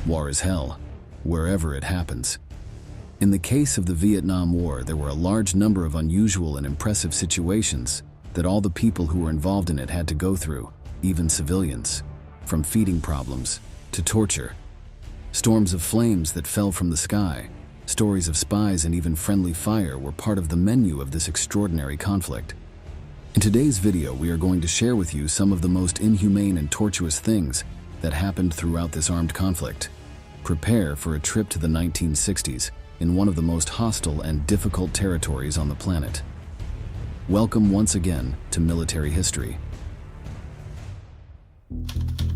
War is hell, wherever it happens. In the case of the Vietnam War, there were a large number of unusual and impressive situations that all the people who were involved in it had to go through, even civilians, from feeding problems to torture. Storms of flames that fell from the sky, stories of spies, and even friendly fire were part of the menu of this extraordinary conflict. In today's video, we are going to share with you some of the most inhumane and tortuous things that happened throughout this armed conflict. Prepare for a trip to the 1960s in one of the most hostile and difficult territories on the planet. Welcome once again to Military History.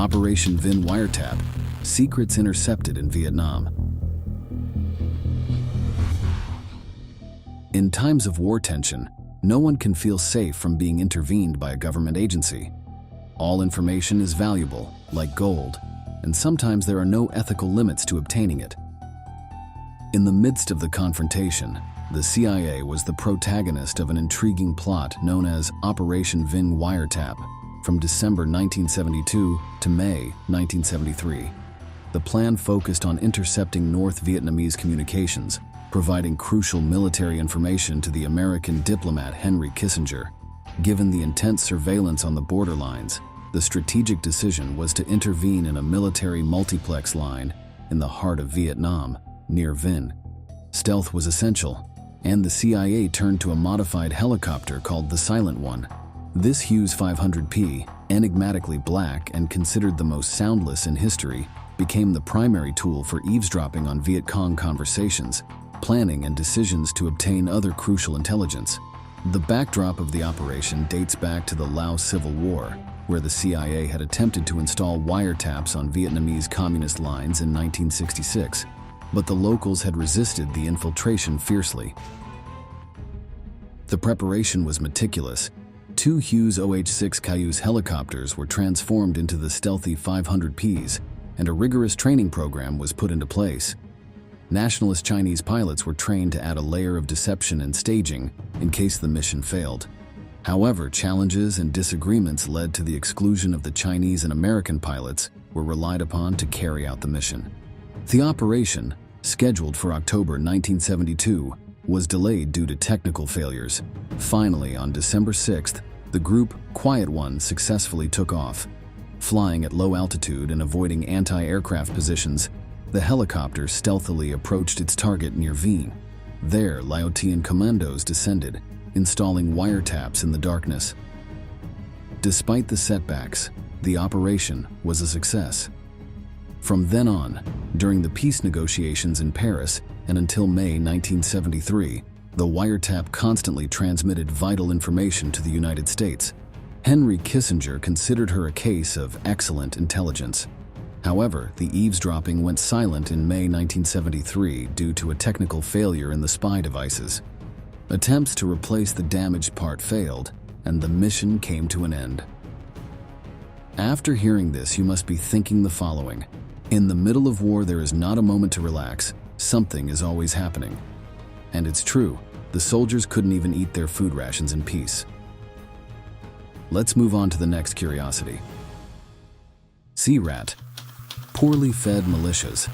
Operation Vinwiretap, secrets intercepted in Vietnam. In times of war tension, no one can feel safe from being intervened by a government agency. All information is valuable, like gold, and sometimes there are no ethical limits to obtaining it. In the midst of the confrontation, the CIA was the protagonist of an intriguing plot known as Operation Vinwiretap from December 1972 to May 1973. The plan focused on intercepting North Vietnamese communications, providing crucial military information to the American diplomat Henry Kissinger. Given the intense surveillance on the borderlines, the strategic decision was to intervene in a military multiplex line in the heart of Vietnam, near Vinh. Stealth was essential, and the CIA turned to a modified helicopter called the Silent One. This Hughes 500P, enigmatically black and considered the most soundless in history, became the primary tool for eavesdropping on Viet Cong conversations, planning, and decisions to obtain other crucial intelligence. The backdrop of the operation dates back to the Laos Civil War, where the CIA had attempted to install wiretaps on Vietnamese communist lines in 1966, but the locals had resisted the infiltration fiercely. The preparation was meticulous. 2 Hughes OH-6 Cayuse helicopters were transformed into the stealthy 500Ps, and a rigorous training program was put into place. Nationalist Chinese pilots were trained to add a layer of deception and staging in case the mission failed. However, challenges and disagreements led to the exclusion of the Chinese and American pilots were relied upon to carry out the mission. The operation, scheduled for October 1972, was delayed due to technical failures. Finally, on December 6th, the group Quiet One successfully took off. Flying at low altitude and avoiding anti-aircraft positions, the helicopter stealthily approached its target near Vinh. There, Laotian commandos descended, installing wiretaps in the darkness. Despite the setbacks, the operation was a success. From then on, during the peace negotiations in Paris and until May 1973, the wiretap constantly transmitted vital information to the United States. Henry Kissinger considered her a case of excellent intelligence. However, the eavesdropping went silent in May 1973 due to a technical failure in the spy devices. Attempts to replace the damaged part failed, and the mission came to an end. After hearing this, you must be thinking the following. In the middle of war, there is not a moment to relax. Something is always happening. And it's true, the soldiers couldn't even eat their food rations in peace. Let's move on to the next curiosity. CRAT. Poorly fed militias.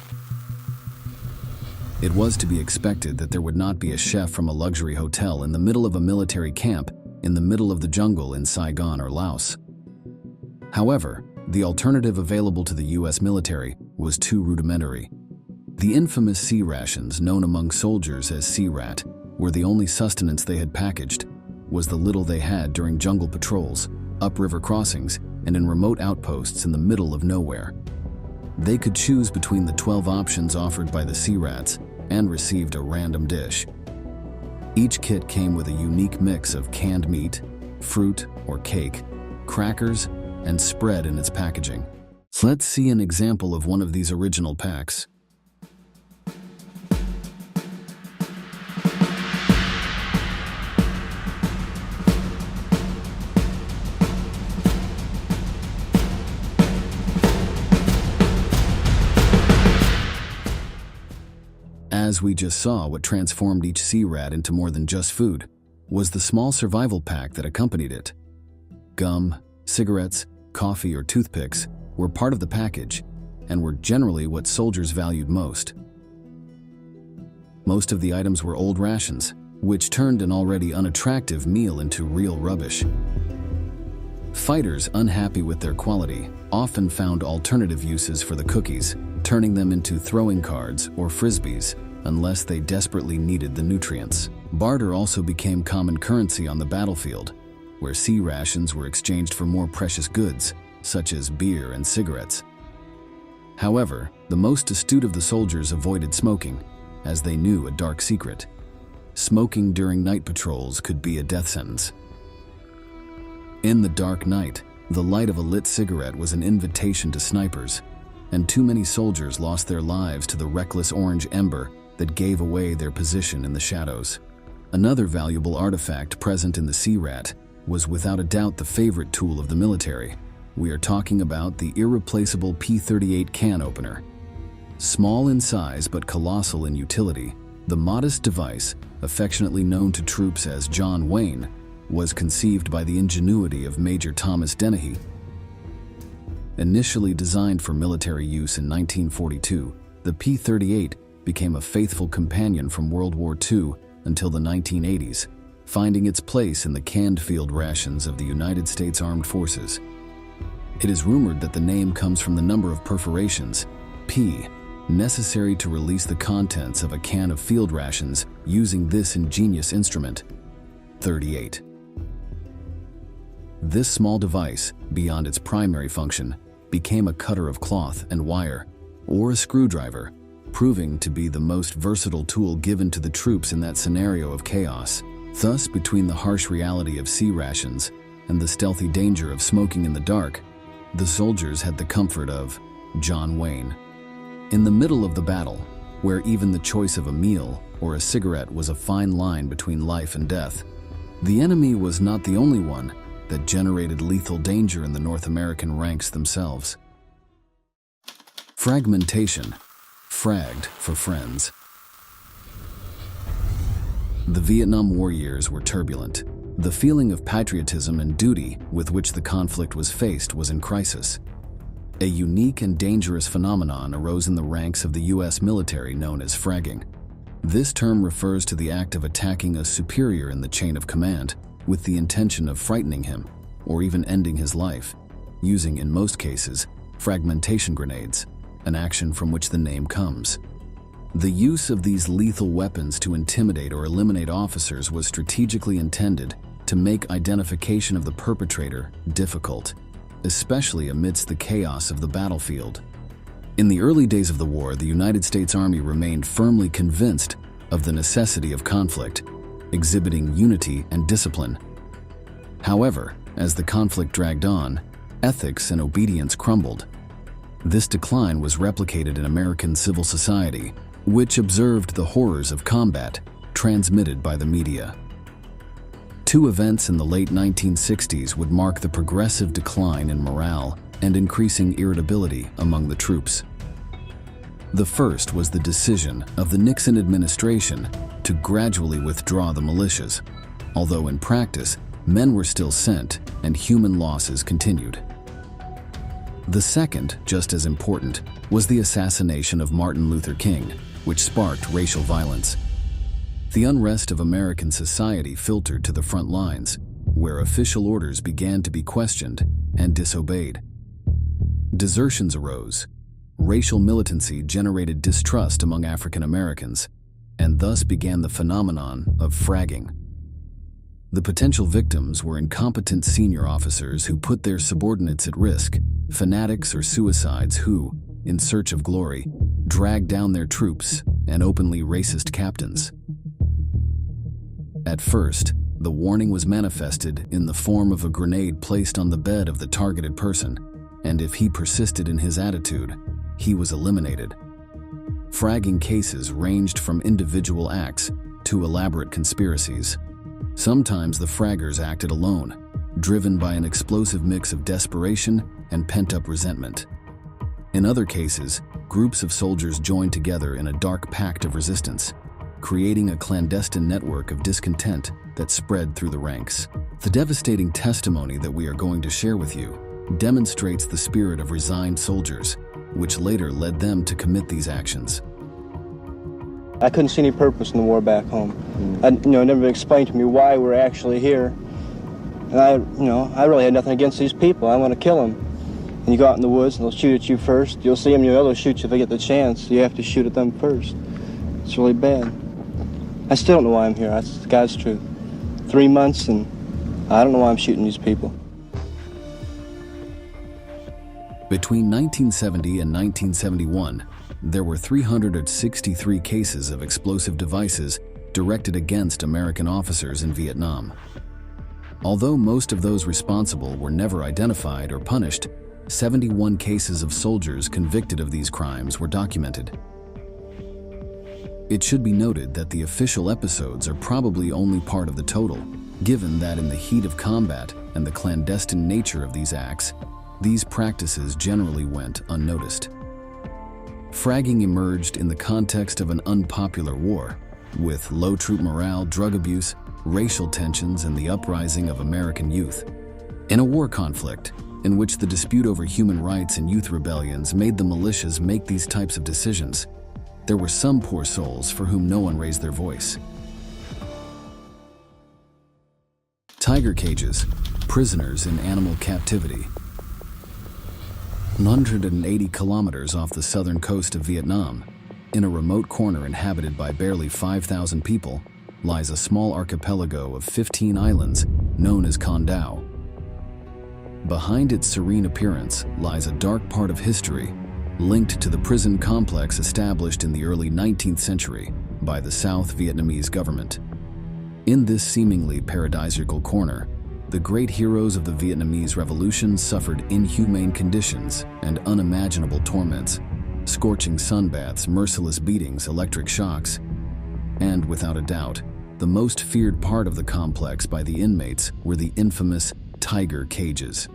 It was to be expected that there would not be a chef from a luxury hotel in the middle of a military camp in the middle of the jungle in Saigon or Laos. However, the alternative available to the US military was too rudimentary. The infamous sea rations, known among soldiers as CRAT, were the only sustenance they had packaged, was the little they had during jungle patrols, upriver crossings, and in remote outposts in the middle of nowhere. They could choose between the 12 options offered by the CRATs and received a random dish. Each kit came with a unique mix of canned meat, fruit or cake, crackers, and spread in its packaging. Let's see an example of one of these original packs. As we just saw, what transformed each CRAT into more than just food was the small survival pack that accompanied it. Gum, cigarettes, coffee, or toothpicks were part of the package. and were generally what soldiers valued most. Most of the items were old rations, which turned an already unattractive meal into real rubbish. Fighters, unhappy with their quality, often found alternative uses for the cookies, turning them into throwing cards or frisbees, unless they desperately needed the nutrients. Barter also became common currency on the battlefield, where sea rations were exchanged for more precious goods, such as beer and cigarettes. However, the most astute of the soldiers avoided smoking, as they knew a dark secret. Smoking during night patrols could be a death sentence. In the dark night, the light of a lit cigarette was an invitation to snipers, and too many soldiers lost their lives to the reckless orange ember that gave away their position in the shadows. Another valuable artifact present in the Sea Rat was without a doubt the favorite tool of the military. We are talking about the irreplaceable P-38 can opener. Small in size but colossal in utility, the modest device, affectionately known to troops as John Wayne, was conceived by the ingenuity of Major Thomas Dennehy. Initially designed for military use in 1942, the P-38 became a faithful companion from World War II until the 1980s, finding its place in the canned field rations of the United States Armed Forces. It is rumored that the name comes from the number of perforations, P, necessary to release the contents of a can of field rations using this ingenious instrument, 38. This small device, beyond its primary function, became a cutter of cloth and wire, or a screwdriver, proving to be the most versatile tool given to the troops in that scenario of chaos. Thus, between the harsh reality of sea rations and the stealthy danger of smoking in the dark, the soldiers had the comfort of John Wayne. In the middle of the battle, where even the choice of a meal or a cigarette was a fine line between life and death, the enemy was not the only one that generated lethal danger in the North American ranks themselves. Fragmentation, fragged for friends. The Vietnam War years were turbulent. The feeling of patriotism and duty with which the conflict was faced was in crisis. A unique and dangerous phenomenon arose in the ranks of the U.S. military known as fragging. This term refers to the act of attacking a superior in the chain of command with the intention of frightening him or even ending his life, using, in most cases, fragmentation grenades, an action from which the name comes. The use of these lethal weapons to intimidate or eliminate officers was strategically intended to make identification of the perpetrator difficult, especially amidst the chaos of the battlefield. In the early days of the war, the United States Army remained firmly convinced of the necessity of conflict, exhibiting unity and discipline. However, as the conflict dragged on, ethics and obedience crumbled. This decline was replicated in American civil society, which observed the horrors of combat transmitted by the media. Two events in the late 1960s would mark the progressive decline in morale and increasing irritability among the troops. The first was the decision of the Nixon administration to gradually withdraw the militias, although in practice, men were still sent and human losses continued. The second, just as important, was the assassination of Martin Luther King, which sparked racial violence. The unrest of American society filtered to the front lines, where official orders began to be questioned and disobeyed. Desertions arose. Racial militancy generated distrust among African Americans, and thus began the phenomenon of fragging. The potential victims were incompetent senior officers who put their subordinates at risk, fanatics or suicides who, in search of glory, dragged down their troops, and openly racist captains. At first, the warning was manifested in the form of a grenade placed on the bed of the targeted person, and if he persisted in his attitude, he was eliminated. Fragging cases ranged from individual acts to elaborate conspiracies. Sometimes the fraggers acted alone, driven by an explosive mix of desperation and pent-up resentment. In other cases, groups of soldiers joined together in a dark pact of resistance, creating a clandestine network of discontent that spread through the ranks. The devastating testimony that we are going to share with you demonstrates the spirit of resigned soldiers, which later led them to commit these actions. I couldn't see any purpose in the war back home. Never explained to me why we're actually here. And I really had nothing against these people. I want to kill them. And you go out in the woods and they'll shoot at you first. You'll see them, they'll shoot you if they get the chance. You have to shoot at them first. It's really bad. I still don't know why I'm here. That's God's truth. 3 months and I don't know why I'm shooting these people. Between 1970 and 1971, there were 363 cases of explosive devices directed against American officers in Vietnam. Although most of those responsible were never identified or punished, 71 cases of soldiers convicted of these crimes were documented. It should be noted that the official episodes are probably only part of the total, given that in the heat of combat and the clandestine nature of these acts, these practices generally went unnoticed. Fragging emerged in the context of an unpopular war, with low troop morale, drug abuse, racial tensions, and the uprising of American youth. In a war conflict, in which the dispute over human rights and youth rebellions made the militias make these types of decisions, there were some poor souls for whom no one raised their voice. Tiger cages, prisoners in animal captivity. 180 kilometers off the southern coast of Vietnam, in a remote corner inhabited by barely 5,000 people, lies a small archipelago of 15 islands known as Con Dao. Behind its serene appearance lies a dark part of history linked to the prison complex established in the early 19th century by the South Vietnamese government. In this seemingly paradisiacal corner, the great heroes of the Vietnamese Revolution suffered inhumane conditions and unimaginable torments, scorching sunbaths, merciless beatings, electric shocks, and, without a doubt, the most feared part of the complex by the inmates were the infamous tiger cages.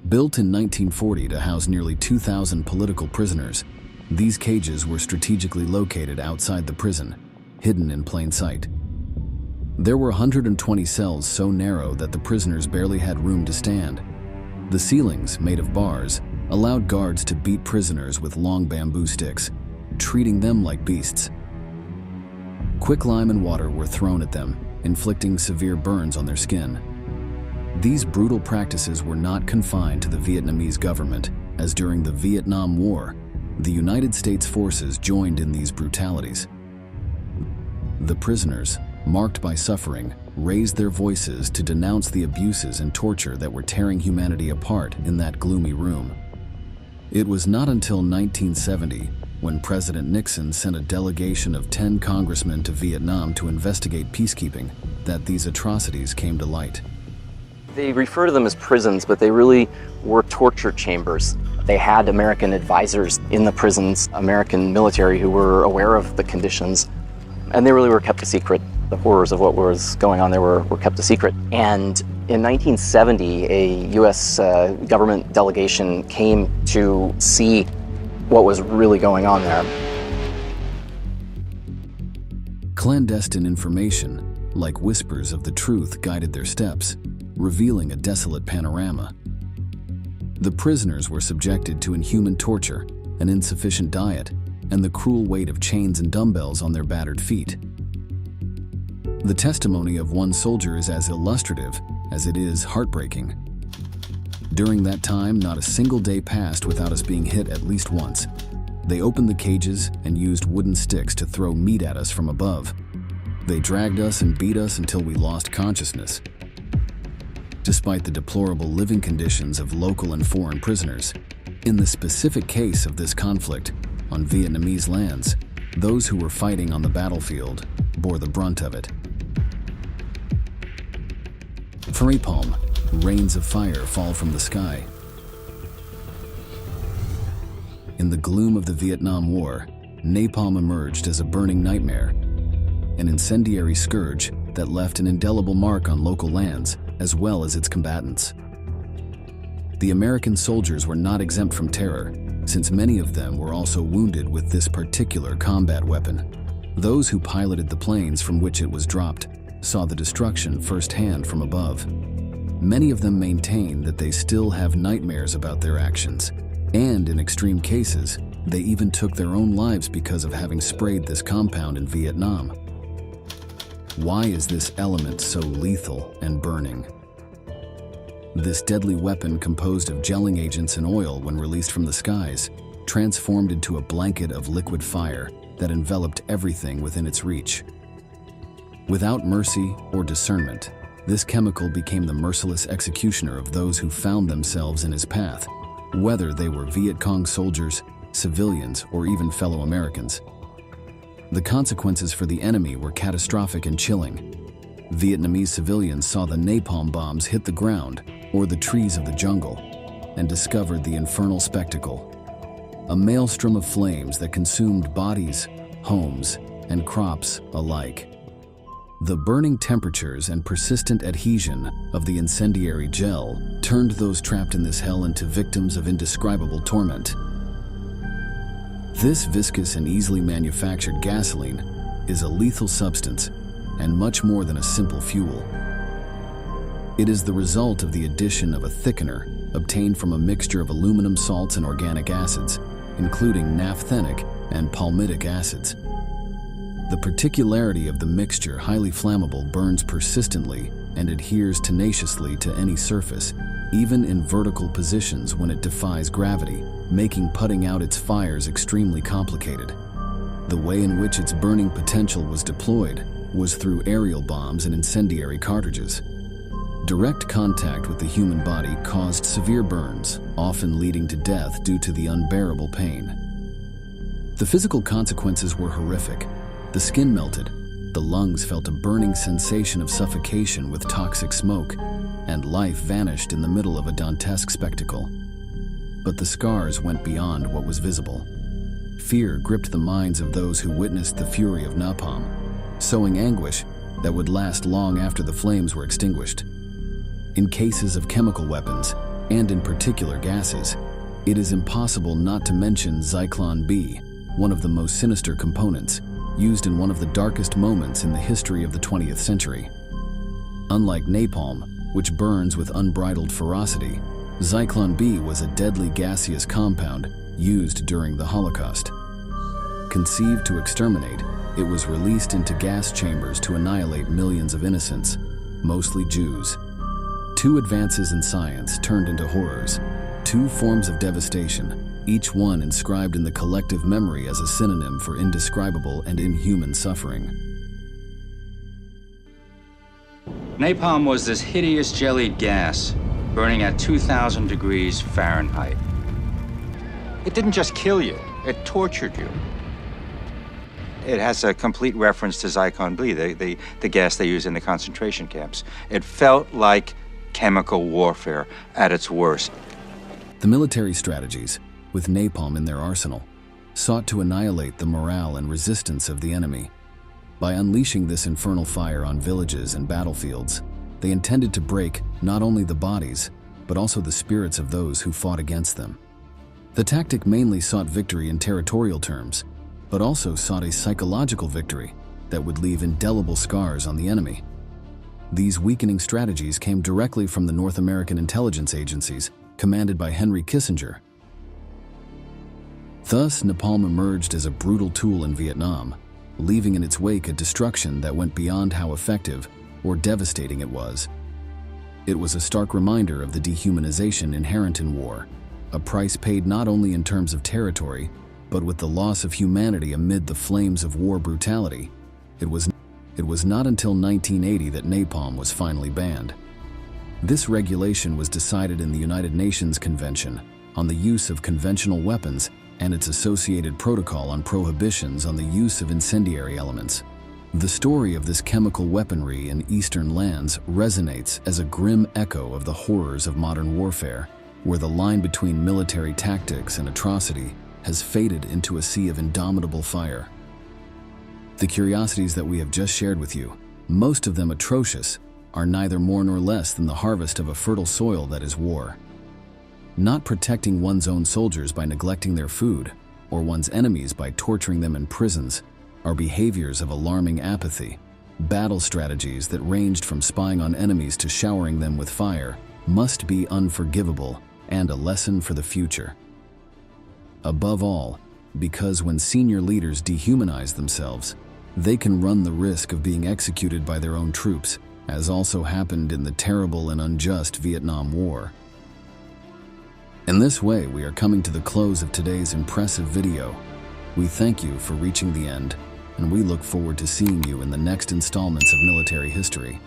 Built in 1940 to house nearly 2,000 political prisoners, these cages were strategically located outside the prison, hidden in plain sight. There were 120 cells so narrow that the prisoners barely had room to stand. The ceilings, made of bars, allowed guards to beat prisoners with long bamboo sticks, treating them like beasts. Quicklime and water were thrown at them, inflicting severe burns on their skin. These brutal practices were not confined to the Vietnamese government, as during the Vietnam War, the United States forces joined in these brutalities. The prisoners, marked by suffering, raised their voices to denounce the abuses and torture that were tearing humanity apart in that gloomy room. It was not until 1970, when President Nixon sent a delegation of 10 congressmen to Vietnam to investigate peacekeeping, that these atrocities came to light. They refer to them as prisons, but they really were torture chambers. They had American advisors in the prisons, American military who were aware of the conditions, and they really were kept a secret. The horrors of what was going on there were kept a secret. And in 1970, a U.S. government delegation came to see what was really going on there. Clandestine information, like whispers of the truth, guided their steps, revealing a desolate panorama. The prisoners were subjected to inhuman torture, an insufficient diet, and the cruel weight of chains and dumbbells on their battered feet. The testimony of one soldier is as illustrative as it is heartbreaking. During that time, not a single day passed without us being hit at least once. They opened the cages and used wooden sticks to throw meat at us from above. They dragged us and beat us until we lost consciousness. Despite the deplorable living conditions of local and foreign prisoners, in the specific case of this conflict on Vietnamese lands, those who were fighting on the battlefield bore the brunt of it. For napalm, rains of fire fall from the sky. In the gloom of the Vietnam War, napalm emerged as a burning nightmare, an incendiary scourge that left an indelible mark on local lands as well as its combatants. The American soldiers were not exempt from terror, since many of them were also wounded with this particular combat weapon. Those who piloted the planes from which it was dropped saw the destruction firsthand from above. Many of them maintain that they still have nightmares about their actions, And in extreme cases, they even took their own lives because of having sprayed this compound in Vietnam. Why is this element so lethal and burning? This deadly weapon, composed of gelling agents and oil when released from the skies, transformed into a blanket of liquid fire that enveloped everything within its reach. Without mercy or discernment, this chemical became the merciless executioner of those who found themselves in his path, whether they were Viet Cong soldiers, civilians, or even fellow Americans. The consequences for the enemy were catastrophic and chilling. Vietnamese civilians saw the napalm bombs hit the ground or the trees of the jungle and discovered the infernal spectacle: a maelstrom of flames that consumed bodies, homes, and crops alike. The burning temperatures and persistent adhesion of the incendiary gel turned those trapped in this hell into victims of indescribable torment. This viscous and easily manufactured gasoline is a lethal substance and much more than a simple fuel. It is the result of the addition of a thickener obtained from a mixture of aluminum salts and organic acids, including naphthenic and palmitic acids. The particularity of the mixture, highly flammable, burns persistently and adheres tenaciously to any surface, even in vertical positions when it defies gravity, making putting out its fires extremely complicated. The way in which its burning potential was deployed was through aerial bombs and incendiary cartridges. Direct contact with the human body caused severe burns, often leading to death due to the unbearable pain. The physical consequences were horrific. The skin melted, the lungs felt a burning sensation of suffocation with toxic smoke, and life vanished in the middle of a Dantesque spectacle. But the scars went beyond what was visible. Fear gripped the minds of those who witnessed the fury of napalm, sowing anguish that would last long after the flames were extinguished. In cases of chemical weapons, and in particular gases, it is impossible not to mention Zyklon B, one of the most sinister components, used in one of the darkest moments in the history of the 20th century. Unlike napalm, which burns with unbridled ferocity, Zyklon B was a deadly gaseous compound used during the Holocaust. Conceived to exterminate, it was released into gas chambers to annihilate millions of innocents, mostly Jews. Two advances in science turned into horrors, two forms of devastation, each one inscribed in the collective memory as a synonym for indescribable and inhuman suffering. Napalm was this hideous jellied gas burning at 2,000 degrees Fahrenheit. It didn't just kill you, it tortured you. It has a complete reference to Zyklon B, the gas they use in the concentration camps. It felt like chemical warfare at its worst. The military strategies, with napalm in their arsenal, sought to annihilate the morale and resistance of the enemy. By unleashing this infernal fire on villages and battlefields, they intended to break not only the bodies, but also the spirits of those who fought against them. The tactic mainly sought victory in territorial terms, but also sought a psychological victory that would leave indelible scars on the enemy. These weakening strategies came directly from the North American intelligence agencies, commanded by Henry Kissinger. Thus, napalm emerged as a brutal tool in Vietnam, leaving in its wake a destruction that went beyond how effective or devastating it was. It was a stark reminder of the dehumanization inherent in war, a price paid not only in terms of territory, but with the loss of humanity amid the flames of war brutality. It was not until 1980 that napalm was finally banned. This regulation was decided in the United Nations Convention on the Use of Conventional Weapons and its associated protocol on prohibitions on the use of incendiary elements. The story of this chemical weaponry in Eastern lands resonates as a grim echo of the horrors of modern warfare, where the line between military tactics and atrocity has faded into a sea of indomitable fire. The curiosities that we have just shared with you, most of them atrocious, are neither more nor less than the harvest of a fertile soil that is war. Not protecting one's own soldiers by neglecting their food, or one's enemies by torturing them in prisons, are behaviors of alarming apathy. Battle strategies that ranged from spying on enemies to showering them with fire must be unforgivable and a lesson for the future. Above all, because when senior leaders dehumanize themselves, they can run the risk of being executed by their own troops, as also happened in the terrible and unjust Vietnam War. In this way, we are coming to the close of today's impressive video. We thank you for reaching the end, and we look forward to seeing you in the next installments of military history.